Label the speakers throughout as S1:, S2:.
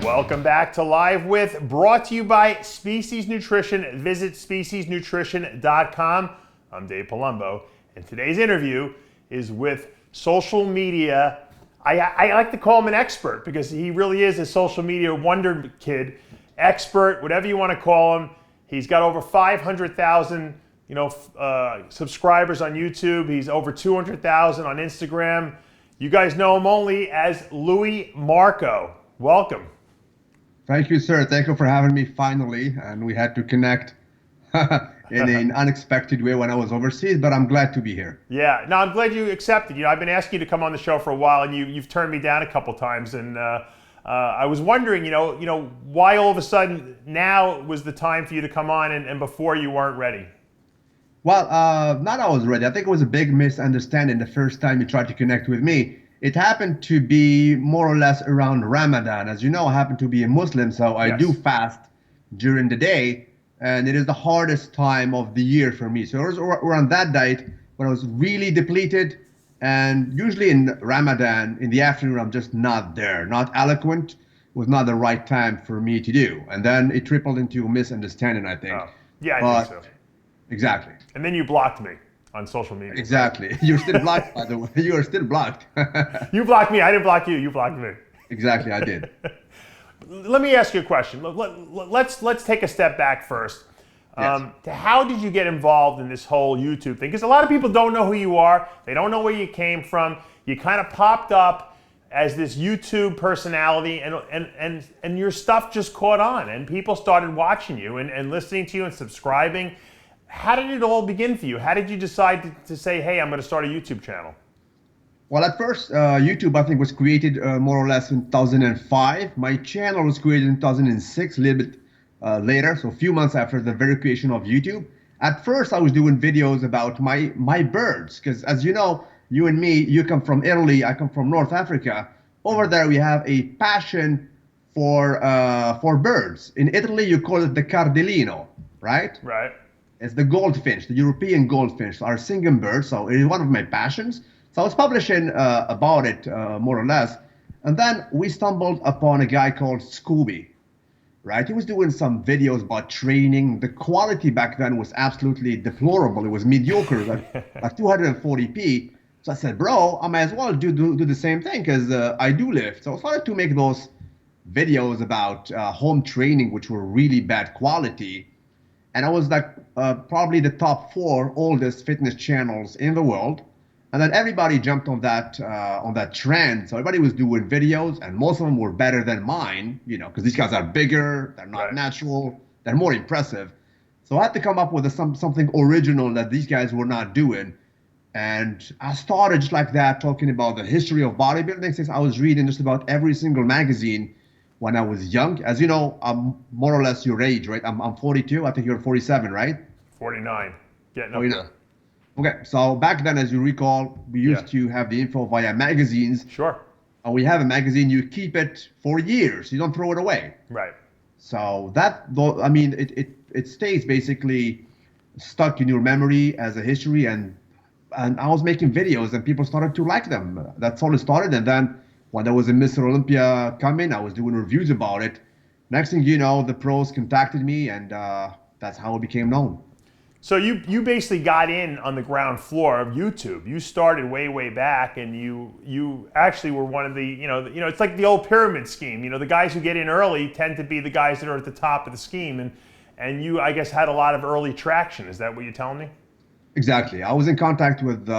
S1: Welcome back to Live With, brought to you by Species Nutrition. Visit speciesnutrition.com. I'm Dave Palumbo, and today's interview is with social media. I like to call him an expert because he really is a social media wonder kid, expert, whatever you want to call him. He's got over 500,000 subscribers on YouTube. He's over 200,000 on Instagram. You guys know him only as Luimarco. Welcome.
S2: Thank you, sir. Thank you for having me finally. And we had to connect in an unexpected way when I was overseas, but I'm glad to be here.
S1: Yeah, no, I'm glad you accepted. I've been asking you to come on the show for a while, and you've turned me down a couple times. And I was wondering, why all of a sudden now was the time for you to come on, and before you weren't ready.
S2: Well, not I was ready. I think it was a big misunderstanding the first time you tried to connect with me. It happened to be more or less around Ramadan. As you know, I happen to be a Muslim, so I do fast during the day, and it is the hardest time of the year for me. So it was around that date when I was really depleted, and usually in Ramadan, in the afternoon, I'm just not there, not eloquent. It was not the right time for me to do. And then it tripled into a misunderstanding, I think.
S1: Oh. Yeah, I think so.
S2: Exactly.
S1: And then you blocked me on social media.
S2: Exactly. You're still blocked, by the way. You are still blocked.
S1: You blocked me. I didn't block you. You blocked me.
S2: Exactly, I did.
S1: Let me ask you a question. Let's take a step back first.
S2: Yes.
S1: How did you get involved in this whole YouTube thing? Because a lot of people don't know who you are. They don't know where you came from. You kind of popped up as this YouTube personality, and your stuff just caught on, and people started watching you and listening to you and subscribing. How did it all begin for you? How did you decide to say, hey, I'm going to start a YouTube channel?
S2: Well, at first, YouTube, I think, was created more or less in 2005. My channel was created in 2006, a little bit later, so a few months after the very creation of YouTube. At first, I was doing videos about my birds, because as you know, you and me, you come from Italy, I come from North Africa. Over there, we have a passion for birds. In Italy, you call it the cardellino, right?
S1: Right.
S2: It's the goldfinch, the European goldfinch, our singing bird. So it is one of my passions. So I was publishing about it more or less. And then we stumbled upon a guy called Scooby, right? He was doing some videos about training. The quality back then was absolutely deplorable. It was mediocre, like 240p. So I said, bro, I might as well do the same thing because I do lift. So I started to make those videos about home training, which were really bad quality. And I was like probably the top 4 oldest fitness channels in the world. And then everybody jumped on that trend. So everybody was doing videos, and most of them were better than mine, because these guys are bigger, they're not natural, they're more impressive. So I had to come up with something original that these guys were not doing. And I started just like that, talking about the history of bodybuilding, since I was reading just about every single magazine when I was young. As you know, I'm more or less your age, right? I'm 42. I think you're 47, right?
S1: 49. Yeah, no.
S2: 49. Okay, so back then, as you recall, we used to have the info via magazines.
S1: Sure.
S2: And we have a magazine, you keep it for years. You don't throw it away.
S1: Right.
S2: So it stays basically stuck in your memory as a history. And I was making videos and people started to like them. That's all it started. And then when there was a Mr. Olympia coming, I was doing reviews about it. Next thing you know, the pros contacted me, and that's how it became known.
S1: So you basically got in on the ground floor of YouTube. You started way back, and you actually were one of the it's like the old pyramid scheme. The guys who get in early tend to be the guys that are at the top of the scheme, and you, I guess, had a lot of early traction. Is that what you're telling me?
S2: Exactly. I was in contact with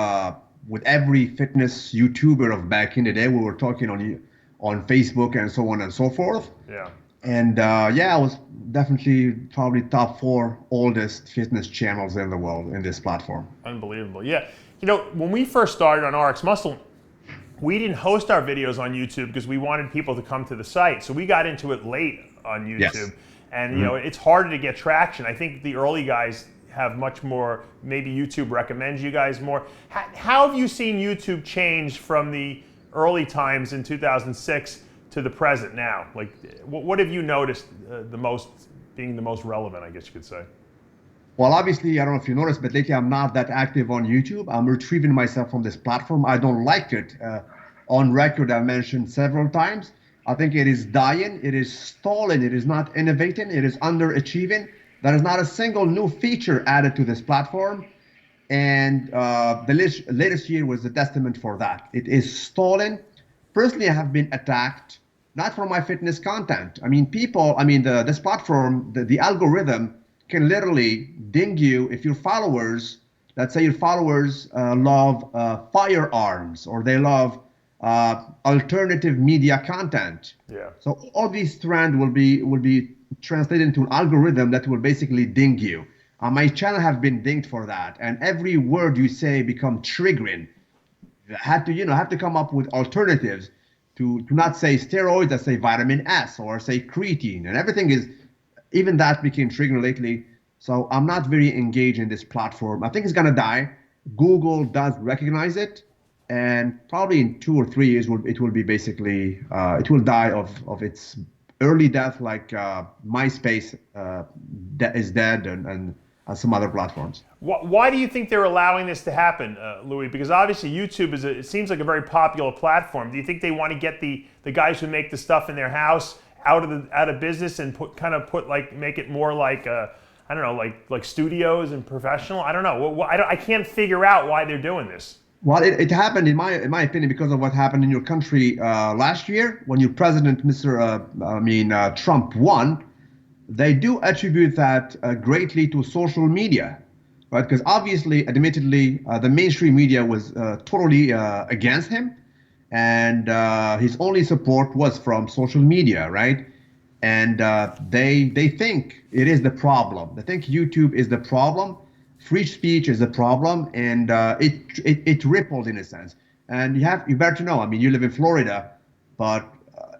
S2: every fitness YouTuber of back in the day. We were talking on Facebook and so on and so forth.
S1: Yeah.
S2: And I was definitely probably top 4 oldest fitness channels in the world in this platform.
S1: Unbelievable. Yeah. When we first started on RXMuscle, we didn't host our videos on YouTube because we wanted people to come to the site. So we got into it late on YouTube. Yes. And it's harder to get traction. I think the early guys have much more, maybe YouTube recommends you guys more. How have you seen YouTube change from the early times in 2006 to the present now? Like, what have you noticed being the most relevant, I guess you could say?
S2: Well, obviously, I don't know if you noticed, but lately I'm not that active on YouTube. I'm retrieving myself from this platform. I don't like it. On record, I mentioned several times. I think it is dying. It is stalling. It is not innovating. It is underachieving. There is not a single new feature added to this platform. And the latest year was a testament for that. It is stalling. Personally, I have been attacked, not for my fitness content. I mean, this platform, the algorithm can literally ding you if your followers, let's say your followers love firearms or they love alternative media content.
S1: Yeah.
S2: So all these trends will be translated into an algorithm that will basically ding you. My channel have been dinged for that, and every word you say become triggering. Have to come up with alternatives to not say steroids, I say vitamin S or say creatine, and everything is, even that became triggering lately. So I'm not very engaged in this platform. I think it's gonna die. Google does recognize it, and probably in 2 or 3 years it will be basically it will die of its early death, like MySpace that is dead, and some other platforms.
S1: Why do you think they're allowing this to happen, Louis? Because obviously YouTube it seems like a very popular platform. Do you think they want to get the guys who make the stuff in their house out of business and make it more like I don't know, like studios and professional? I don't know. I can't figure out why they're doing this.
S2: Well, it happened, in my opinion, because of what happened in your country last year when your president, Trump, won. They do attribute that greatly to social media, right? Because obviously, admittedly, the mainstream media was totally against him, and his only support was from social media, right? And they think it is the problem. They think YouTube is the problem. Free speech is the problem, and it rippled in a sense. And you better know. I mean, you live in Florida, but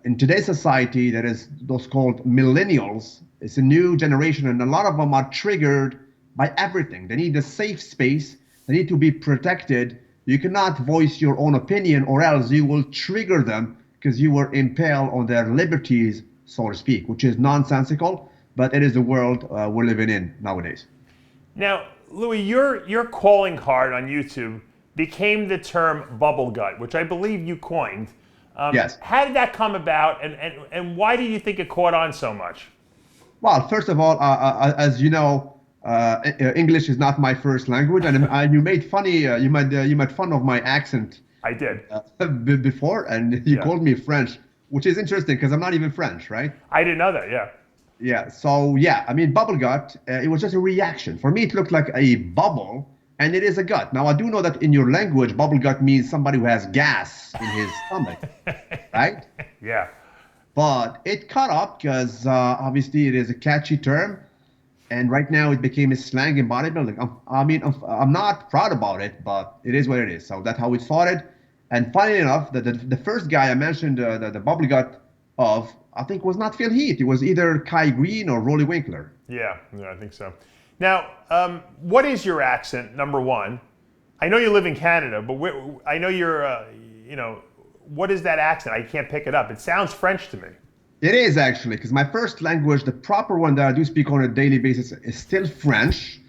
S2: in today's society, there is those called millennials. It's a new generation, and a lot of them are triggered by everything. They need a safe space. They need to be protected. You cannot voice your own opinion, or else you will trigger them because you were impaled on their liberties, so to speak, which is nonsensical, but it is the world we're living in nowadays.
S1: Now, Louis, your calling card on YouTube became the term bubble gut, which I believe you coined.
S2: Yes.
S1: How did that come about, and why do you think it caught on so much?
S2: Well, first of all, as you know, English is not my first language, and you made fun of my accent.
S1: I did
S2: before, and you called me French, which is interesting because I'm not even French, right?
S1: I didn't know that. Yeah.
S2: Yeah. So yeah, I mean, bubble gut. It was just a reaction. For me, it looked like a bubble, and it is a gut. Now, I do know that in your language, bubble gut means somebody who has gas in his stomach, right?
S1: Yeah.
S2: But it caught up because obviously it is a catchy term, and right now it became a slang in bodybuilding. I'm not proud about it, but it is what it is. So that's how it started. And funny enough, the first guy I mentioned the bubble gut of, I think, was not Phil Heath. It was either Kai Green or Rolly Winkler.
S1: Yeah, I think so. Now, what is your accent, number one? I know you live in Canada, but I know you're, what is that accent? I can't pick it up. It sounds French to me.
S2: It is actually, because my first language, the proper one that I do speak on a daily basis, is still French,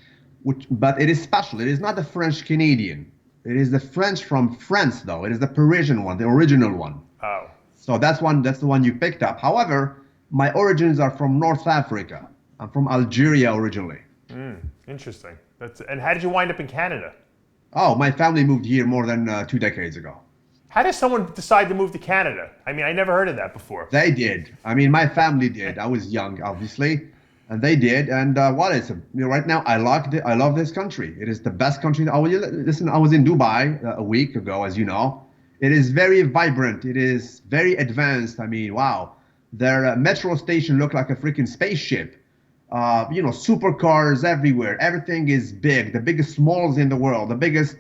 S2: but it is special. It is not the French Canadian. It is the French from France, though. It is the Parisian one, the original one.
S1: Oh.
S2: So that's the one you picked up. However, my origins are from North Africa. I'm from Algeria originally.
S1: Interesting. And how did you wind up in Canada?
S2: Oh, my family moved here more than 2 decades ago.
S1: How does someone decide to move to Canada? I mean, I never heard of that before.
S2: They did. I mean, my family did. I was young, obviously, and they did. And right now, I love this country. It is the best country. Listen, I was in Dubai a week ago, as you know. It is very vibrant. It is very advanced. I mean, wow. Their metro station looked like a freaking spaceship. Supercars everywhere. Everything is big. The biggest malls in the world. The biggest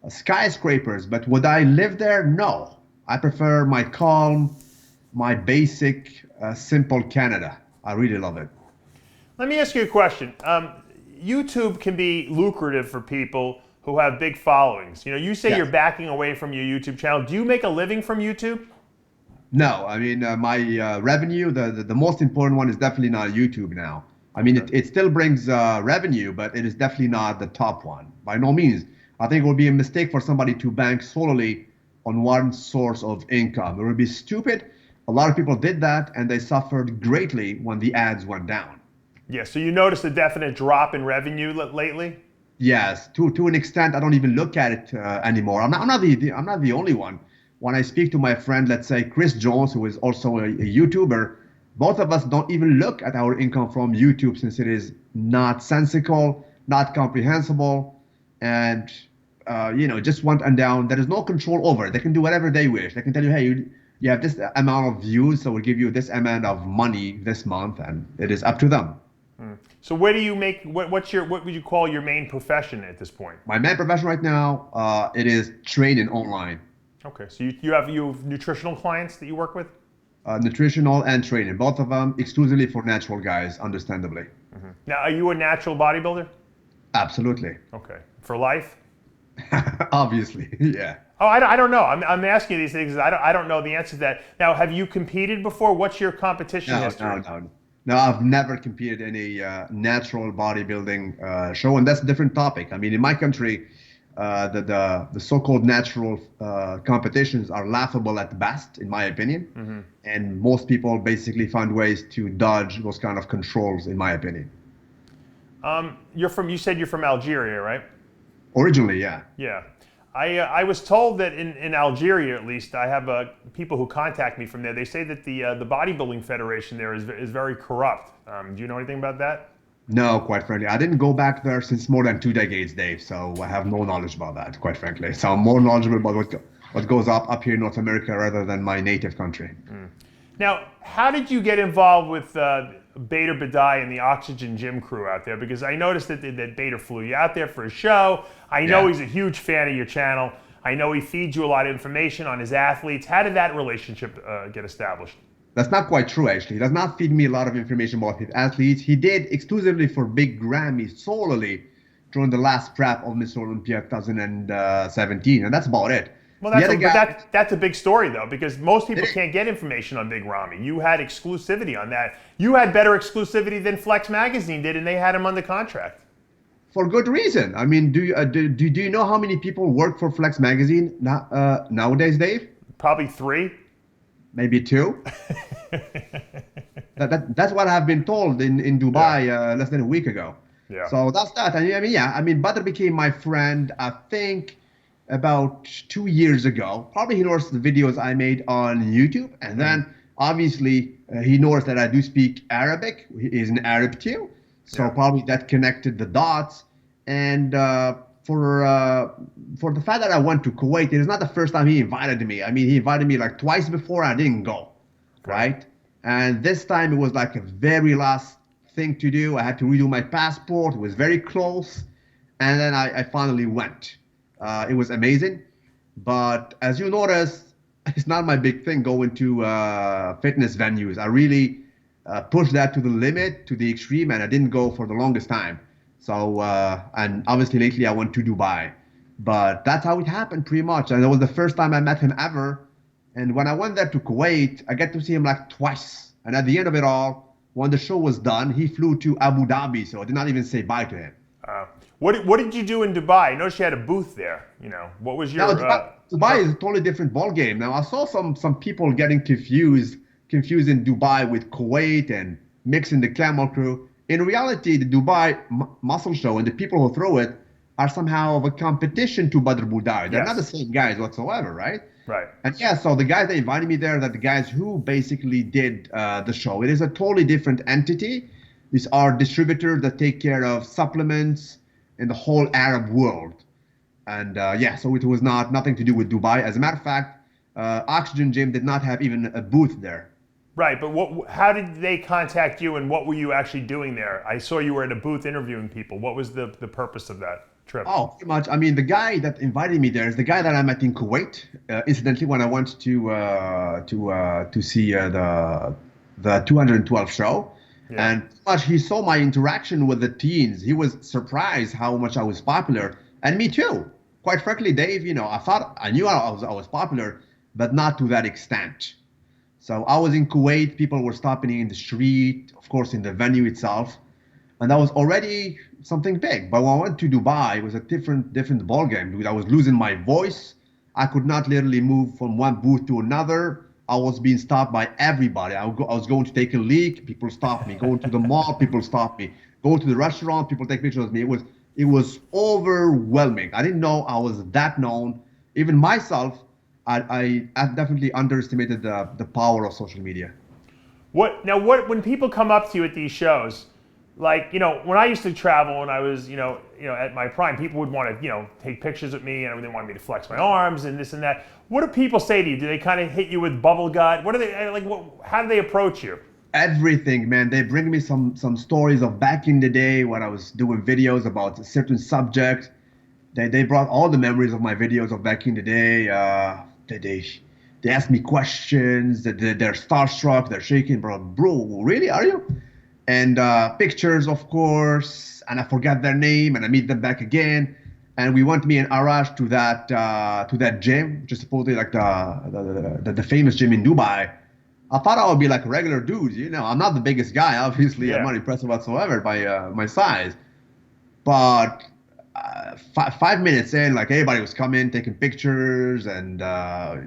S2: skyscrapers. But would I live there? No. I prefer my calm, my basic, simple Canada. I really love it.
S1: Let me ask you a question. YouTube can be lucrative for people who have big followings. You say
S2: Yes.
S1: You're backing away from your YouTube channel. Do you make a living from YouTube?
S2: No, I mean, my revenue, the most important one is definitely not YouTube now. I mean, it still brings revenue, but it is definitely not the top one. By no means. I think it would be a mistake for somebody to bank solely on one source of income. It would be stupid. A lot of people did that, and they suffered greatly when the ads went down.
S1: Yeah, so you noticed a definite drop in revenue lately?
S2: Yes, to an extent, I don't even look at it anymore. I'm not the only one. When I speak to my friend, let's say Chris Jones, who is also a YouTuber, both of us don't even look at our income from YouTube since it is not sensical, not comprehensible, and just went and down. There is no control over it. They can do whatever they wish. They can tell you, hey, you have this amount of views, so we'll give you this amount of money this month, and it is up to them.
S1: So where do you make, what would you call your main profession at this point?
S2: My main profession right now, it is training online.
S1: Okay, so you have nutritional clients that you work with?
S2: Nutritional and training, both of them exclusively for natural guys, understandably.
S1: Mm-hmm. Now, are you a natural bodybuilder?
S2: Absolutely.
S1: Okay, for life?
S2: Obviously, yeah.
S1: Oh, I don't know. I'm asking you these things. I don't know the answer to that. Now, have you competed before? What's your competition history?
S2: No, I've never competed in a natural bodybuilding show, and that's a different topic. I mean, in my country, the so-called natural competitions are laughable at best, in my opinion. Mm-hmm. And most people basically find ways to dodge those kind of controls, in my opinion.
S1: You said you're from Algeria, right?
S2: Originally, yeah.
S1: Yeah. I was told that in Algeria, at least, I have people who contact me from there. They say that the bodybuilding federation there is very corrupt. Do you know anything about that?
S2: No, quite frankly. I didn't go back there since more than 2 decades, Dave, so I have no knowledge about that, quite frankly. So I'm more knowledgeable about what goes up here in North America rather than my native country. Mm.
S1: Now, how did you get involved with Bader Badai and the Oxygen Gym crew out there? Because I noticed that Bader flew you out there for a show. I know he's a huge fan of your channel. I know he feeds you a lot of information on his athletes. How did that relationship get established?
S2: That's not quite true, actually. He does not feed me a lot of information about his athletes. He did exclusively for Big Grammy solely during the last prep of Miss Olympia 2017, and that's about it.
S1: Well, that's a big story, though, because most people can't get information on Big Ramy. You had exclusivity on that. You had better exclusivity than Flex Magazine did, and they had him under contract.
S2: For good reason. I mean, do you know how many people work for Flex Magazine nowadays, Dave?
S1: Probably 3.
S2: Maybe 2. That's what I've been told in Dubai less than a week ago. Yeah. So that's that. I mean, Butter became my friend, I think, about 2 years ago. Probably he noticed the videos I made on YouTube, and then obviously he noticed that I do speak Arabic. He is an Arab too, so probably that connected the dots. And for the fact that I went to Kuwait, it is not the first time he invited me. I mean, he invited me like twice before. I didn't go, right? And this time it was like a very last thing to do. I had to redo my passport. It was very close, and then I finally went. It was amazing, but as you notice, it's not my big thing going to fitness venues. I really pushed that to the limit, to the extreme, and I didn't go for the longest time. So, and obviously lately I went to Dubai, but that's how it happened pretty much. And it was the first time I met him ever. And when I went there to Kuwait, I got to see him like twice. And at the end of it all, when the show was done, he flew to Abu Dhabi, so I did not even say bye to him.
S1: What did you do in Dubai? I noticed you had a booth there. You know, what was your?
S2: Dubai is a totally different ball game. Now I saw some people getting confused in Dubai with Kuwait and mixing the Camel Crew. In reality, the Dubai muscle show and the people who throw it are somehow of a competition to Badr Budai. They're not the same guys whatsoever, right?
S1: Right.
S2: And so the guys that invited me there are the guys who basically did the show. It is a totally different entity. These are distributors that take care of supplements in the whole Arab world. And so it was nothing to do with Dubai. As a matter of fact, Oxygen Gym did not have even a booth there.
S1: Right, but how did they contact you, and what were you actually doing there? I saw you were at a booth interviewing people. What was the purpose of that trip? Oh,
S2: pretty much. I mean, the guy that invited me there is the guy that I met in Kuwait. Incidentally, when I went to see the 212 show, and pretty much he saw my interaction with the teens. He was surprised how much I was popular, and me too. Quite frankly, Dave, I knew I was popular, but not to that extent. So I was in Kuwait, people were stopping me in the street, of course in the venue itself. And that was already something big. But when I went to Dubai, it was a different ball game. Because I was losing my voice. I could not literally move from one booth to another. I was being stopped by everybody. I was going to take a leak, people stopped me. Going to the mall, people stopped me. Going to the restaurant, people take pictures of me. It was overwhelming. I didn't know I was that known. Even myself, I definitely underestimated the power of social media.
S1: When people come up to you at these shows, like, when I used to travel and I was, at my prime, people would want to, take pictures of me and they wanted me to flex my arms and this and that. What do people say to you? Do they kind of hit you with bubble gut? What are they like? How do they approach you?
S2: Everything, man. They bring me some stories of back in the day when I was doing videos about a certain subject. They brought all the memories of my videos of back in the day. They ask me questions. They're starstruck. They're shaking, bro. Really? Are you? And pictures, of course, and I forgot their name, and I meet them back again. And we went, me and Arash, to that gym, which is supposedly like the famous gym in Dubai. I thought I would be like a regular dude, I'm not the biggest guy, obviously. Yeah. I'm not impressive whatsoever by my size. But 5 minutes in, like, everybody was coming, taking pictures, and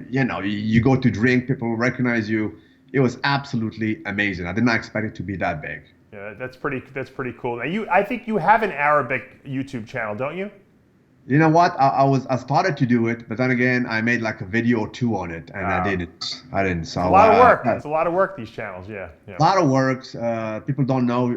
S2: you go to drink, people recognize you. It was absolutely amazing. I did not expect it to be that big.
S1: Yeah, that's pretty cool. Now, I think you have an Arabic YouTube channel, don't you?
S2: You know what? I started to do it, but then again, I made like a video or two on it, and I didn't. So
S1: a lot of work. It's a lot of work, these channels. Yeah.
S2: A lot of work. People don't know.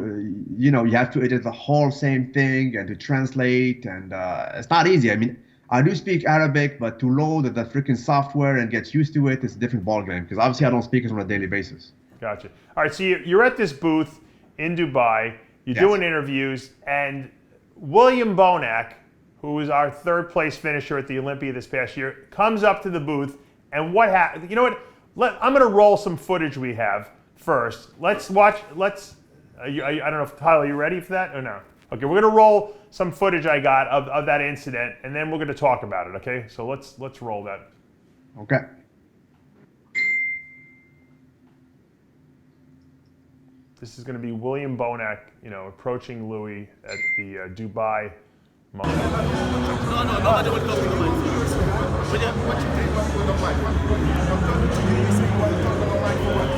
S2: You have to edit the whole same thing and to translate, and it's not easy. I mean, I do speak Arabic, but to load the freaking software and get used to it is a different ballgame, because obviously I don't speak it on a daily basis.
S1: Gotcha. All right, so you're at this booth in Dubai. You're doing interviews, and William Bonac, who was our third place finisher at the Olympia this past year, comes up to the booth, and what happened? You know what? I'm going to roll some footage we have first. Let's watch. I don't know if Tyler, you ready for that or no? Okay, we're going to roll some footage I got of that incident, and then we're going to talk about it. Okay, so let's roll that.
S2: Okay.
S1: This is going to be William Bonac, approaching Louis at the Dubai. No, nobody will talk to the mic. What you think about the mic? I'm talking to you, you say you want to talk on the mic for what?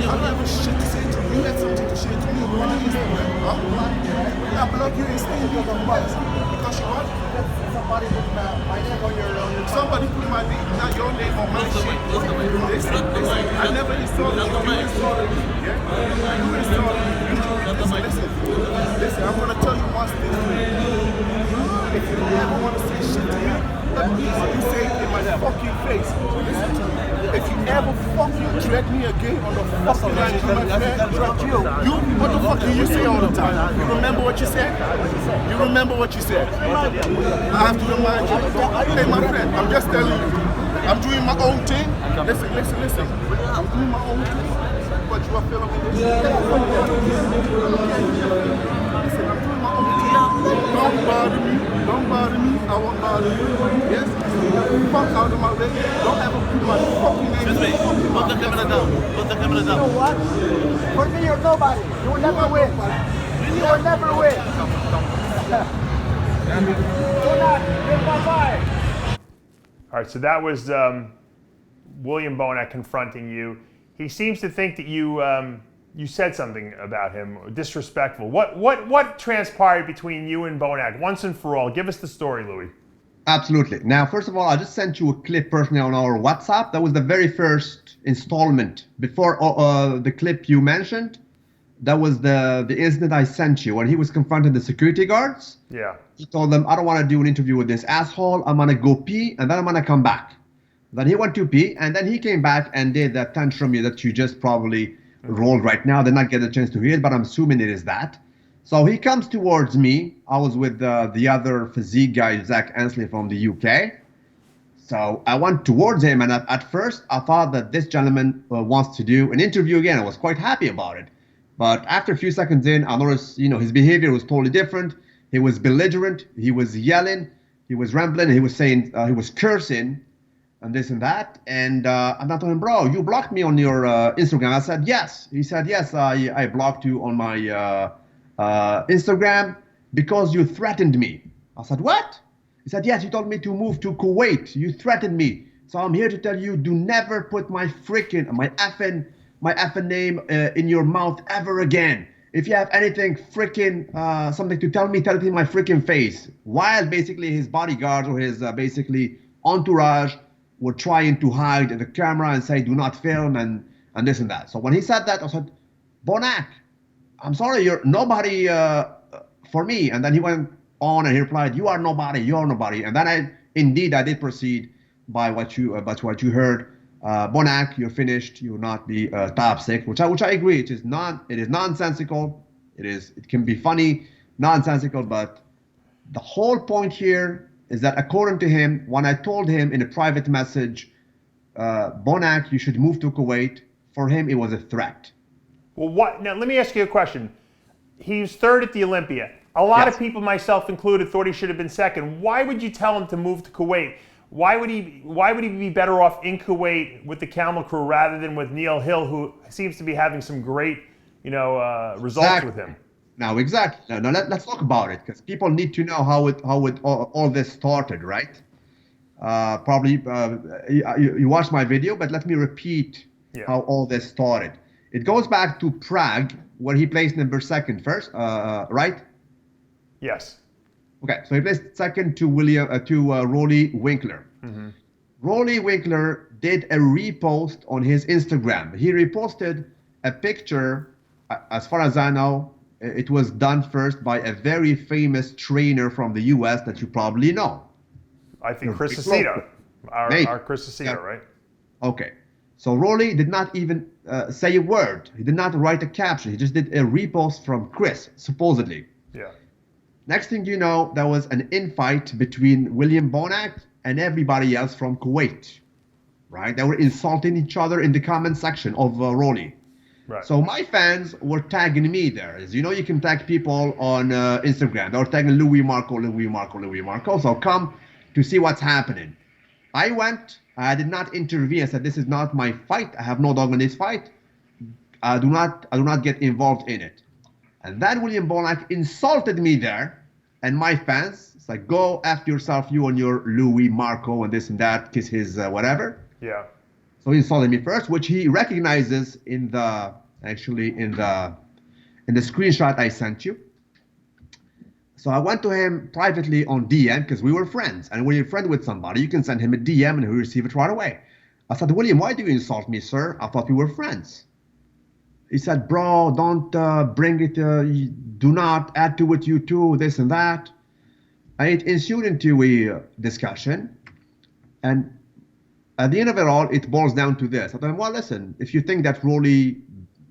S1: I don't have shit to say to you. You have something to say to me. Why on Instagram? I block you Instagram because I'm biased. Because you what? Somebody put my name on your... Somebody put my name, not your name on my shit. Listen, I never insulted you. You insulted me. Yeah? You insulted me. Listen, I'm going to tell you one thing. If you ever want to say shit to me, you say it in my fucking face. Listen to me. If you ever fucking drag me again on the fucking line, what the fuck do you say all the time? You remember what you said? You remember what you said? I have to remind you. Hey, my friend, I'm just telling you. I'm doing my own thing. Listen. I'm doing my own thing. But you are filming this. Listen, I'm doing my own thing. Don't bother me. I won't bother you. Yes? Fuck out of my way. Don't ever put my fucking name. Just wait. Put the camera down. You know what? For me, you're nobody. You will never win. You will never win. All right, so that was William Bonac confronting you. He seems to think that you said something about him, disrespectful. What transpired between you and Bonac once and for all? Give us the story, Louis.
S2: Absolutely. Now, first of all, I just sent you a clip personally on our WhatsApp. That was the very first installment. Before the clip you mentioned, that was the incident I sent you when he was confronting the security guards.
S1: Yeah.
S2: He told them, I don't want to do an interview with this asshole. I'm going to go pee, and then I'm going to come back. Then he went to pee, and then he came back and did that tantrum that you just probably rolled right now. Did not get a chance to hear it, but I'm assuming it is that. So he comes towards me. I was with the other physique guy, Zach Ansley from the UK. So I went towards him, and at first I thought that this gentleman wants to do an interview again. I was quite happy about it. But after a few seconds in, I noticed, his behavior was totally different. He was belligerent. He was yelling. He was rambling. He was saying, he was cursing. and this and that. And I'm not telling him, bro, you blocked me on your Instagram. I said, yes. He said, yes, I blocked you on my Instagram because you threatened me. I said, what? He said, yes, you told me to move to Kuwait. You threatened me. So I'm here to tell you, do never put my effing name in your mouth ever again. If you have anything something to tell me, tell it in my freaking face. While basically his bodyguards or his basically entourage were trying to hide the camera and say, do not film and this and that. So when he said that, I said, Bonac, I'm sorry, you're nobody for me. And then he went on and he replied, you are nobody, you're nobody. And then I did proceed by what you heard. Bonac, you're finished. You will not be top 6, which I agree. It is nonsensical. It can be funny, nonsensical, but the whole point here is that according to him, when I told him in a private message, Bonac, you should move to Kuwait, for him it was a threat.
S1: Well, what? Now let me ask you a question. He was 3rd at the Olympia. A lot of people, myself included, thought he should have been 2nd. Why would you tell him to move to Kuwait? Why would he be better off in Kuwait with the Camel Crew rather than with Neil Hill, who seems to be having some great, results with him?
S2: Now, exactly. Now let's talk about it, because people need to know how all this started, right? Probably you watched my video, but let me repeat how all this started. It goes back to Prague, where he placed number 2nd first, right?
S1: Yes.
S2: Okay, so he placed 2nd to Rolly Winkler. Mm-hmm. Rolly Winkler did a repost on his Instagram. He reposted a picture, as far as I know, it was done first by a very famous trainer from the US that you probably know.
S1: I think Chris Aceto, our Chris Aceto, right?
S2: Okay, so Rolly did not even say a word. He did not write a caption. He just did a repost from Chris, supposedly.
S1: Yeah.
S2: Next thing you know, there was an infight between William Bonac and everybody else from Kuwait, right? They were insulting each other in the comment section of Rolly. Right. So my fans were tagging me there. As you know, you can tag people on Instagram. They were tagging Luimarco. So come to see what's happening. I went. I did not intervene. I said, this is not my fight. I have no dog in this fight. I do not get involved in it. And then William Bonac insulted me there, and my fans. It's like, go after yourself, you and your Luimarco and this and that, kiss his whatever.
S1: Yeah.
S2: So he insulted me first, which he recognizes in the screenshot I sent you. So I went to him privately on DM because we were friends. And when you're friend with somebody, you can send him a DM and he'll receive it right away. I said, William, why do you insult me, sir? I thought we were friends. He said, bro, don't bring it, do not add to it, you too, this and that. And it ensued into a discussion. And at the end of it all, it boils down to this. I thought, well, listen, if you think that Rolly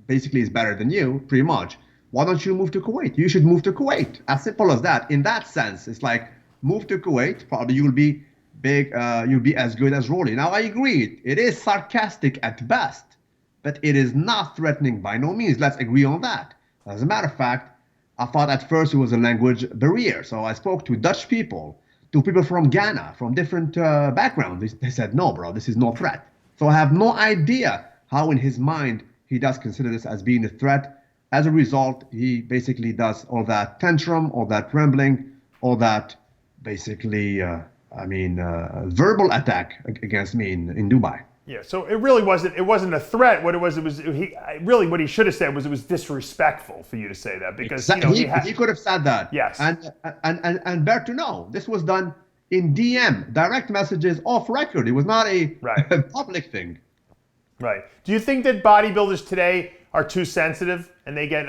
S2: basically is better than you, pretty much, why don't you move to Kuwait? You should move to Kuwait. As simple as that. In that sense, it's like, move to Kuwait, probably you'll be big, you'll be as good as Rolly. Now, I agree, it is sarcastic at best. But it is not threatening by no means. Let's agree on that. As a matter of fact, I thought at first it was a language barrier. So I spoke to Dutch people, to people from Ghana, from different backgrounds. They said, no, bro, this is no threat. So I have no idea how in his mind he does consider this as being a threat. As a result, he basically does all that tantrum, all that trembling, all that basically, verbal attack against me in Dubai.
S1: Yeah, so it really wasn't a threat. What what he should have said was it was disrespectful for you to say that, because
S2: he could have said that.
S1: Yes.
S2: And bear to know, this was done in DM, direct messages off record. It was not a public thing.
S1: Right. Do you think that bodybuilders today are too sensitive and they get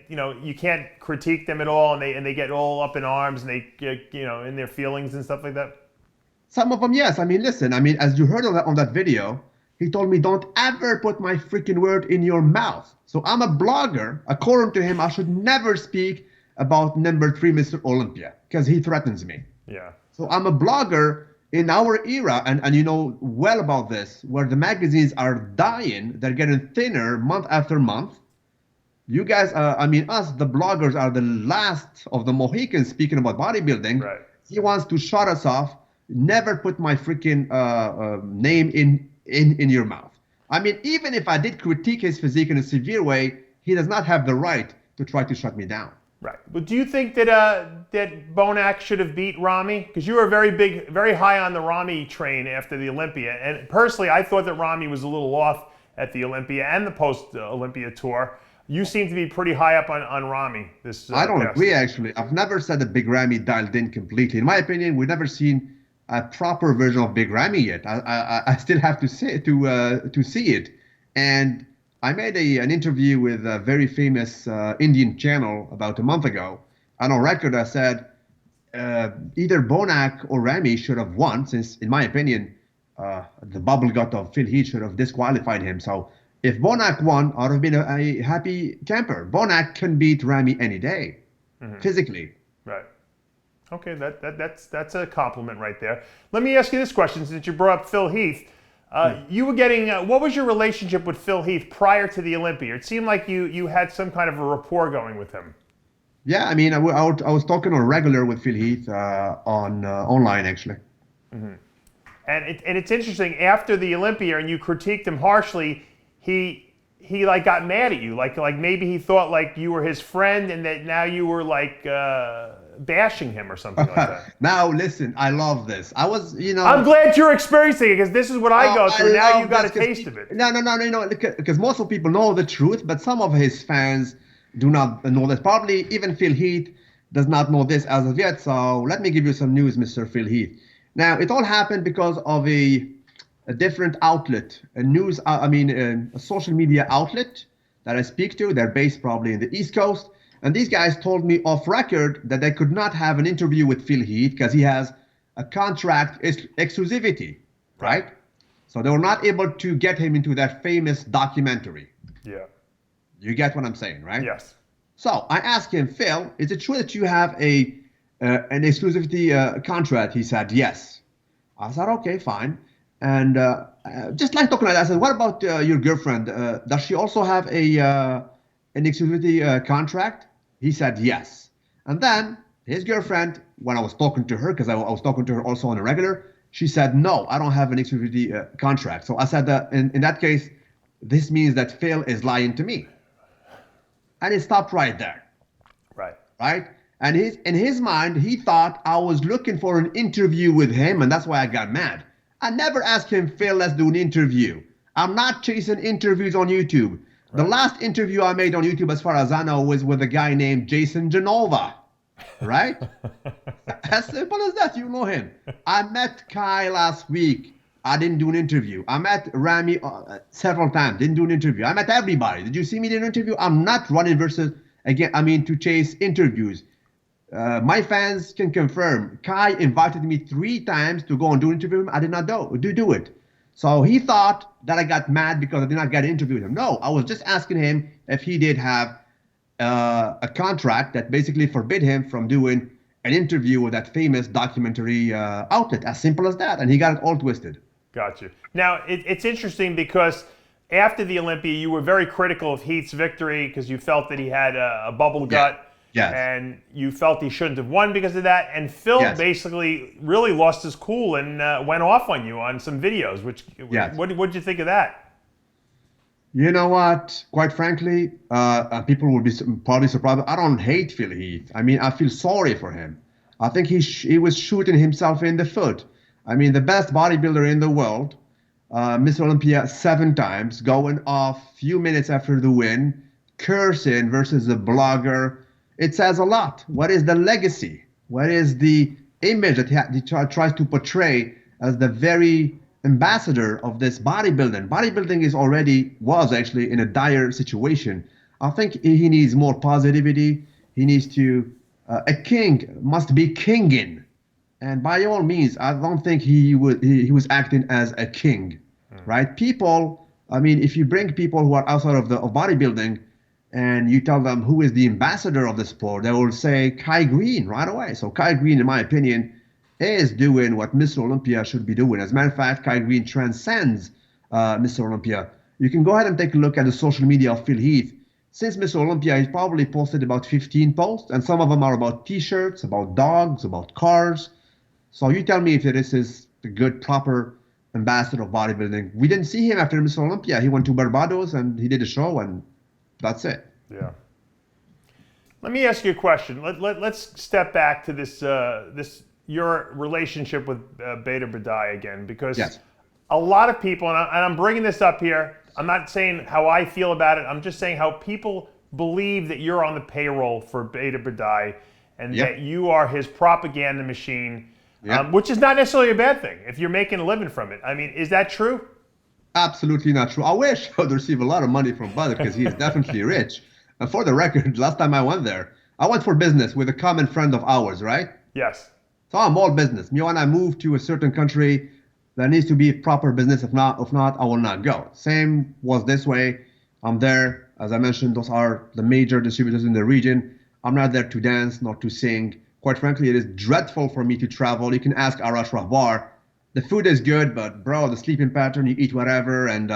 S1: you can't critique them at all, and they get all up in arms and they get in their feelings and stuff like that?
S2: Some of them, yes. Listen, as you heard on that video, he told me, don't ever put my freaking word in your mouth. So I'm a blogger. According to him, I should never speak about number 3 Mr. Olympia, because he threatens me.
S1: Yeah.
S2: So I'm a blogger in our era, and you know well about this, where the magazines are dying. They're getting thinner month after month. You guys, us, the bloggers, are the last of the Mohicans speaking about bodybuilding.
S1: Right.
S2: He wants to shut us off never put my freaking name in your mouth. I mean, even if I did critique his physique in a severe way, he does not have the right to try to shut me down.
S1: Right. But do you think that that Bonac should have beat Ramy? Because you were very high on the Ramy train after the Olympia. And personally, I thought that Ramy was a little off at the Olympia and the post-Olympia tour. You seem to be pretty high up on Ramy.
S2: I don't agree, actually. I've never said that Big Ramy dialed in completely. In my opinion, we've never seen a proper version of Big Ramy yet. I still have to see it. And I made an interview with a very famous Indian channel about a month ago. And on record, I said either Bonac or Ramy should have won, since, in my opinion, the bubble gut of Phil Heath should have disqualified him. So if Bonac won, I would have been a happy camper. Bonac can beat Ramy any day, physically.
S1: Right. Okay, that's a compliment right there. Let me ask you this question, since you brought up Phil Heath. You were getting, what was your relationship with Phil Heath prior to the Olympia? It seemed like you had some kind of a rapport going with him.
S2: Yeah, I mean, I was talking on regular with Phil Heath online, actually.
S1: Mm-hmm. And it's interesting, after the Olympia and you critiqued him harshly, he like got mad at you, like maybe he thought like you were his friend and that now you were like bashing him or something like that.
S2: Now listen, I love this. I was,
S1: I'm glad you're experiencing it, because this is what I go through. Now you got a taste of it.
S2: No, because most of people know the truth, but some of his fans do not know this. Probably even Phil Heath does not know this as of yet. So let me give you some news, Mr. Phil Heath. Now it all happened because of a different outlet, a social media outlet that I speak to. They're based probably in the East Coast. And these guys told me off record that they could not have an interview with Phil Heath because he has a contract exclusivity, right? So they were not able to get him into that famous documentary.
S1: Yeah.
S2: You get what I'm saying, right?
S1: Yes.
S2: So I asked him, Phil, is it true that you have an exclusivity contract? He said, yes. I said, okay, fine. And just like talking like that, I said, what about your girlfriend? Does she also have an exclusivity contract? He said, yes. And then his girlfriend, when I was talking to her, because I was talking to her also on a regular, she said, no, I don't have an exclusivity contract. So I said that in that case, this means that Phil is lying to me. And it stopped right there. Right? And in his mind, he thought I was looking for an interview with him, and that's why I got mad. I never asked him, Phil, let's do an interview. I'm not chasing interviews on YouTube. The last interview I made on YouTube, as far as I know, was with a guy named Jason Genova, right? As simple as that, you know him. I met Kai last week. I didn't do an interview. I met Ramy several times, didn't do an interview. I met everybody. Did you see me do an interview? I'm not running to chase interviews. My fans can confirm. Kai invited me 3 times to go and do an interview with him. I did not do it. So he thought that I got mad because I did not get an interview with him. No, I was just asking him if he did have a contract that basically forbid him from doing an interview with that famous documentary outlet. As simple as that. And he got it all twisted.
S1: Gotcha. Now, it's interesting because after the Olympia, you were very critical of Heath's victory because you felt that he had a bubble gut.
S2: Yes.
S1: And you felt he shouldn't have won because of that. And Phil basically really lost his cool and went off on you on some videos. What did you think of that?
S2: You know what? Quite frankly, people will be probably surprised. I don't hate Phil Heath. I mean, I feel sorry for him. I think he was shooting himself in the foot. I mean, the best bodybuilder in the world, Mr. Olympia 7 times, going off few minutes after the win, cursing versus a blogger. It says a lot. What is the legacy? What is the image that he tries to portray as the very ambassador of this bodybuilding? Bodybuilding was actually in a dire situation. I think he needs more positivity. He needs to, a king must be kinging. And by all means, I don't think he was acting as a king, right? People, I mean, if you bring people who are outside of bodybuilding, and you tell them who is the ambassador of the sport, they will say Kai Green right away. So Kai Green, in my opinion, is doing what Mr. Olympia should be doing. As a matter of fact, Kai Green transcends Mr. Olympia. You can go ahead and take a look at the social media of Phil Heath. Since Mr. Olympia, he's probably posted about 15 posts, and some of them are about T-shirts, about dogs, about cars. So you tell me if this is a good, proper ambassador of bodybuilding. We didn't see him after Mr. Olympia. He went to Barbados and he did a show, and that's it.
S1: Yeah. Let me ask you a question. Let's step back to this your relationship with Beta Badai again, because
S2: Yes.
S1: a lot of people, and I'm bringing this up here, I'm not saying how I feel about it, I'm just saying how people believe that you're on the payroll for Beta Badai and
S2: Yep.
S1: that you are his propaganda machine,
S2: Yep.
S1: which is not necessarily a bad thing if you're making a living from it. I mean, is that true?
S2: Absolutely not true. I wish I would receive a lot of money from Bud because he is definitely rich. And for the record, last time I went there, I went for business with a common friend of ours, right?
S1: Yes.
S2: So I'm all business. Me, when I move to a certain country, there needs to be proper business. If not, I will not go. Same was this way. I'm there. As I mentioned, those are the major distributors in the region. I'm not there to dance, not to sing. Quite frankly, it is dreadful for me to travel. You can ask Arash Rahbar. The food is good, but bro, the sleeping pattern, you eat whatever, and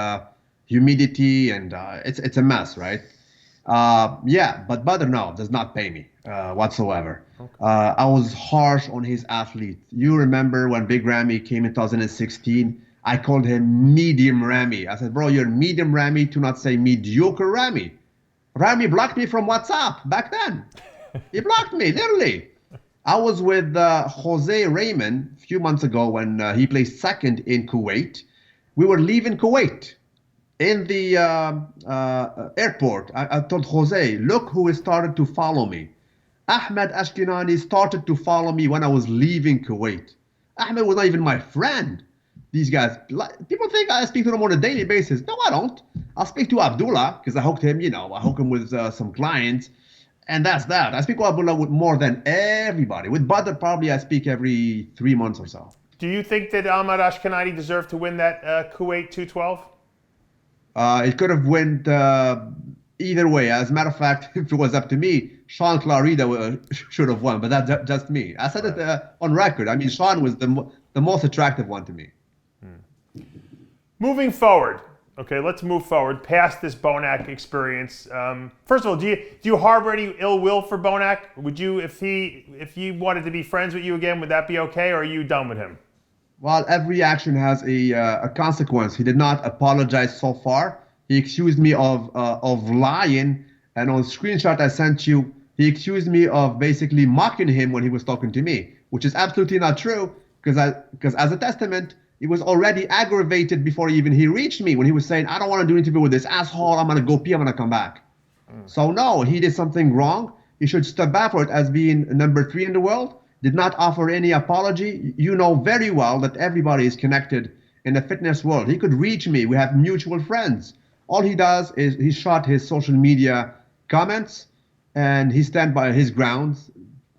S2: humidity, and it's a mess, right? Yeah, but Badr, no, does not pay me whatsoever. Okay. I was harsh on his athlete. You remember when Big Ramy came in 2016? I called him medium Ramy. I said, bro, you're medium Ramy, to not say mediocre Ramy. Ramy blocked me from WhatsApp back then. He blocked me, literally. I was with Jose Raymond a few months ago when he placed second in Kuwait. We were leaving Kuwait. In the airport, I told Jose, look who has started to follow me. Ahmed Ashkenani started to follow me when I was leaving Kuwait. Ahmed was not even my friend. These guys, people think I speak to them on a daily basis. No, I don't. I'll speak to Abdullah because I hooked him, I hooked him with some clients. And that's that. I speak to Abdullah with more than everybody. With Badr, probably I speak every 3 months or so.
S1: Do you think that Ahmed Ashkenani deserved to win that Kuwait 212?
S2: It could have went either way. As a matter of fact, if it was up to me, Sean Clarida should have won, but that's just me. I said it on record. I mean, Sean was the most attractive one to me.
S1: Moving forward, okay, let's move forward past this Bonac experience. First of all, do you harbor any ill will for Bonac? Would you, if he wanted to be friends with you again, would that be okay, or are you done with him?
S2: Well, every action has a consequence. He did not apologize so far. He accused me of lying, and on the screenshot I sent you, he accused me of basically mocking him when he was talking to me, which is absolutely not true. Because as a testament, he was already aggravated before he reached me when he was saying, "I don't want to do an interview with this asshole. I'm gonna go pee. I'm gonna come back." So no, he did something wrong. He should step back for it as being number 3 in the world. Did not offer any apology. You know very well that everybody is connected in the fitness world. He could reach me. We have mutual friends. All he does is he shot his social media comments and he stand by his grounds,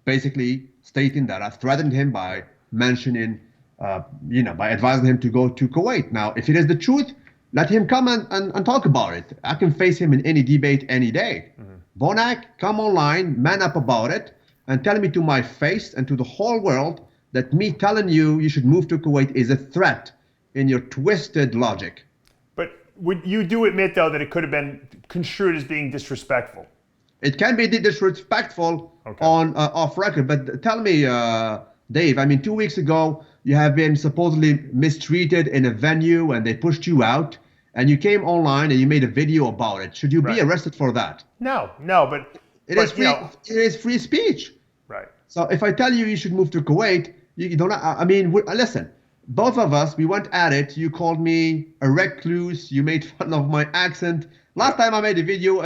S2: basically stating that I threatened him by mentioning, by advising him to go to Kuwait. Now, if it is the truth, let him come and talk about it. I can face him in any debate any day. Bonac, come online, man up about it, and tell me to my face and to the whole world that me telling you should move to Kuwait is a threat in your twisted logic.
S1: But you do admit, though, that it could have been construed as being disrespectful?
S2: It can be disrespectful on off record, but tell me, Dave, I mean, 2 weeks ago, you have been supposedly mistreated in a venue and they pushed you out, and you came online and you made a video about it. Should you be arrested for that?
S1: No, but...
S2: It is free speech.
S1: Right.
S2: So if I tell you should move to Kuwait, you don't. I mean, listen. Both of us, we went at it. You called me a recluse. You made fun of my accent. Last time I made a video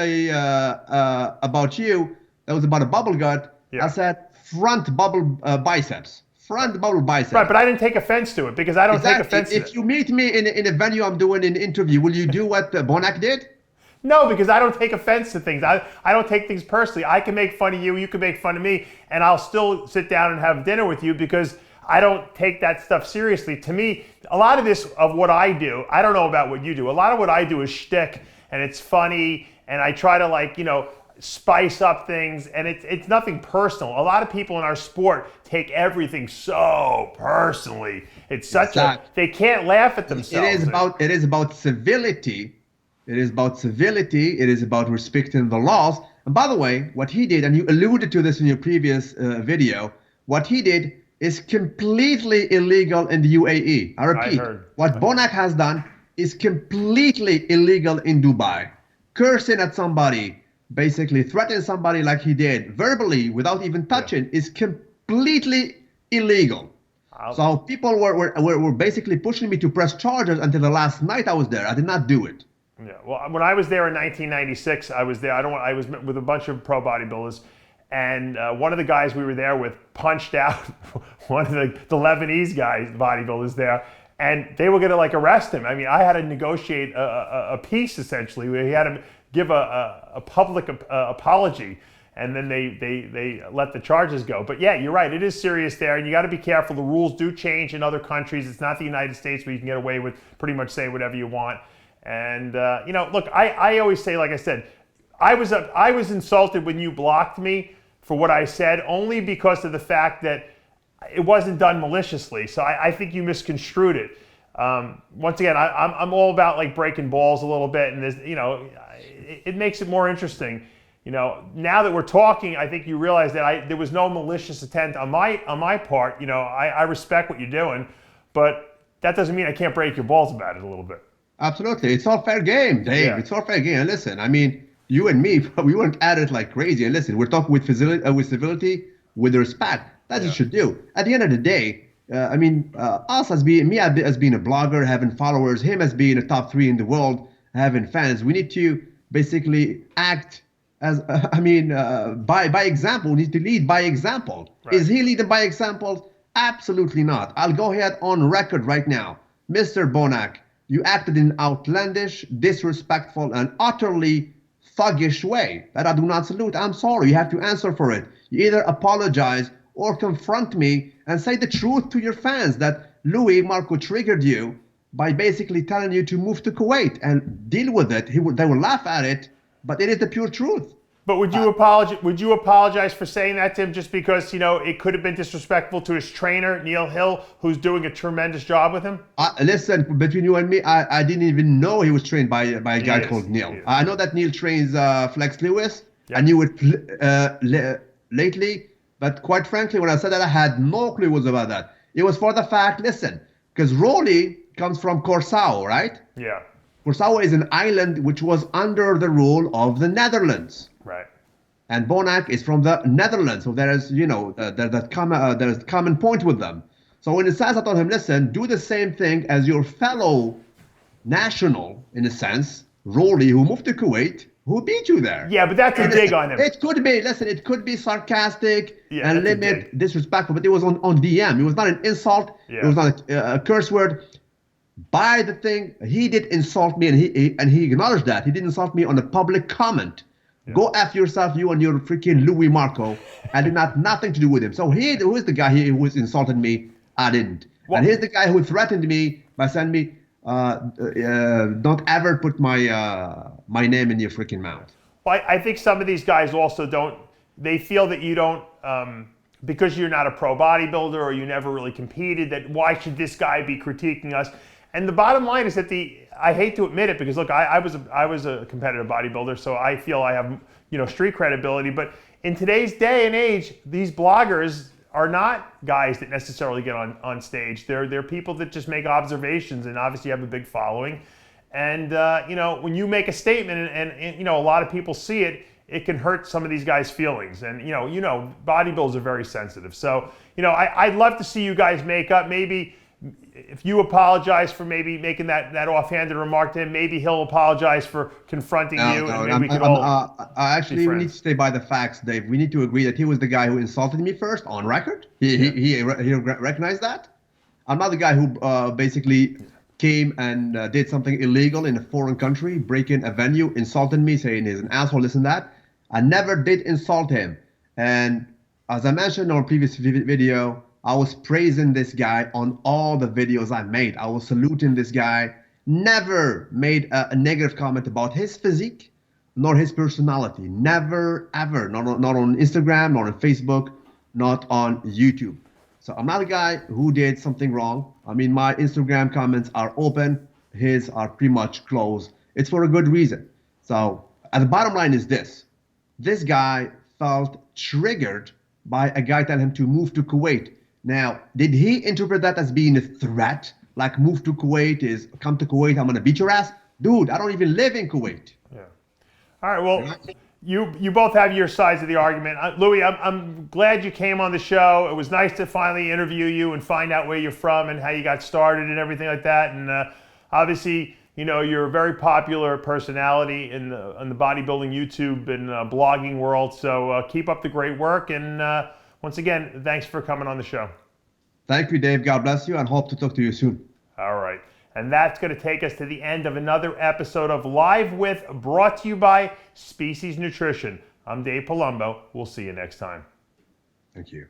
S2: about you, that was about a bubble gut. Yeah. I said front bubble biceps. Front bubble biceps.
S1: Right, but I didn't take offense to it because I don't take offense to it.
S2: If you meet me in a venue I'm doing an interview, will you do what Bonac did?
S1: No, because I don't take offense to things. I don't take things personally. I can make fun of you, you can make fun of me, and I'll still sit down and have dinner with you because I don't take that stuff seriously. To me, a lot of this, of what I do, I don't know about what you do. A lot of what I do is shtick, and it's funny, and I try to spice up things, and it's nothing personal. A lot of people in our sport take everything so personally. It's such they can't laugh at themselves.
S2: It is about civility. It is about civility. It is about respecting the laws. And by the way, what he did, and you alluded to this in your previous video, what he did, is completely illegal in the UAE. I repeat, what Bonac has done is completely illegal in Dubai. Cursing at somebody, basically threatening somebody like he did verbally without even touching is completely illegal. So people were basically pushing me to press charges until the last night I was there. I did not do it.
S1: Yeah. Well, when I was there in 1996, I was there. I was with a bunch of pro bodybuilders, and one of the guys we were there with punched out one of the Lebanese guys, bodybuilders there, and they were going to like arrest him. I mean, I had to negotiate a peace essentially. We had to give a public apology. And then they let the charges go. But yeah, you're right. It is serious there, and you got to be careful. The rules do change in other countries. It's not the United States where you can get away with pretty much saying whatever you want. And you know, look, I always say, like I said, I was insulted when you blocked me for what I said, only because of the fact that it wasn't done maliciously. So I think you misconstrued it. Once again, I'm all about like breaking balls a little bit, and there's, you know, it makes it more interesting. You know, now that we're talking, I think you realize that there was no malicious intent on my part. You know, I respect what you're doing, but that doesn't mean I can't break your balls about it a little bit.
S2: Absolutely. It's all fair game, Dave. Yeah. It's all fair game. And listen, I mean, you and me, we weren't at it like crazy. And listen, we're talking with civility, with respect. That's what you should do. At the end of the day, I mean, us as being a blogger, having followers, him as being a top 3 in the world, having fans, we need to basically act as by example. We need to lead by example. Right. Is he leading by example? Absolutely not. I'll go ahead on record right now. Mr. Bonac, you acted in an outlandish, disrespectful, and utterly thuggish way that I do not salute. I'm sorry. You have to answer for it. You either apologize or confront me and say the truth to your fans that Luimarco triggered you by basically telling you to move to Kuwait and deal with it. They will laugh at it, but it is the pure truth.
S1: But would you apologize? Would you apologize for saying that to him, just because, you know, it could have been disrespectful to his trainer, Neil Hill, who's doing a tremendous job with him?
S2: Listen, between you and me, I didn't even know he was trained by a guy called Neil. I know that Neil trains Flex Lewis. Yep. I knew it lately, but quite frankly, when I said that, I had no clue it was about that. It was for the fact, listen, because Rolly comes from Curaçao, right?
S1: Yeah.
S2: Curaçao is an island which was under the rule of the Netherlands.
S1: Right.
S2: And Bonac is from the Netherlands, so there is, you know, there's common point with them. So in a sense, I told him, listen, do the same thing as your fellow national, in a sense, Rolly, who moved to Kuwait, who beat you there.
S1: Yeah, but that's a dig on him.
S2: It could be, listen, it could be sarcastic and limit disrespectful, but it was on DM. It was not an insult. Yeah. It was not a curse word. By the thing, he did insult me, and he acknowledged that. He did insult me on a public comment. Yeah. Go F yourself, you and your freaking Luimarco. I did nothing to do with him. So who is the guy who insulted me? I didn't. Well, and here's the guy who threatened me by saying me, don't ever put my name in your freaking mouth.
S1: Well, I think some of these guys also don't, they feel that you don't, because you're not a pro bodybuilder or you never really competed, that why should this guy be critiquing us? And the bottom line is that I hate to admit it, because look, I was a competitive bodybuilder, so I feel I have, you know, street credibility. But in today's day and age, these bloggers are not guys that necessarily get on stage. They're people that just make observations, and obviously have a big following. And you know, when you make a statement and you know, a lot of people see it, it can hurt some of these guys' feelings. And you know, bodybuilders are very sensitive. So you know, I'd love to see you guys make up. Maybe if you apologize for maybe making that offhanded remark to him, maybe he'll apologize for confronting you. And maybe we could all
S2: actually, we need to stay by the facts, Dave. We need to agree that he was the guy who insulted me first on record. He recognized that. I'm not the guy who basically came and did something illegal in a foreign country, breaking a venue, insulted me, saying he's an asshole, this and that. I never did insult him. And as I mentioned on a previous video, I was praising this guy on all the videos I made. I was saluting this guy. Never made a negative comment about his physique, nor his personality. Never, ever. Not on Instagram, not on Facebook, not on YouTube. So I'm not a guy who did something wrong. I mean, my Instagram comments are open. His are pretty much closed. It's for a good reason. So the bottom line is this. This guy felt triggered by a guy telling him to move to Kuwait. Now, did he interpret that as being a threat? Like, move to Kuwait is, come to Kuwait, I'm going to beat your ass? Dude, I don't even live in Kuwait.
S1: Yeah. All right, well, you both have your sides of the argument. Louis, I'm glad you came on the show. It was nice to finally interview you and find out where you're from and how you got started and everything like that. And obviously, you know, you're a very popular personality in the bodybuilding YouTube and blogging world. So keep up the great work. And once again, thanks for coming on the show.
S2: Thank you, Dave. God bless you, and hope to talk to you soon.
S1: All right. And that's going to take us to the end of another episode of Live With, brought to you by Species Nutrition. I'm Dave Palumbo. We'll see you next time.
S2: Thank you.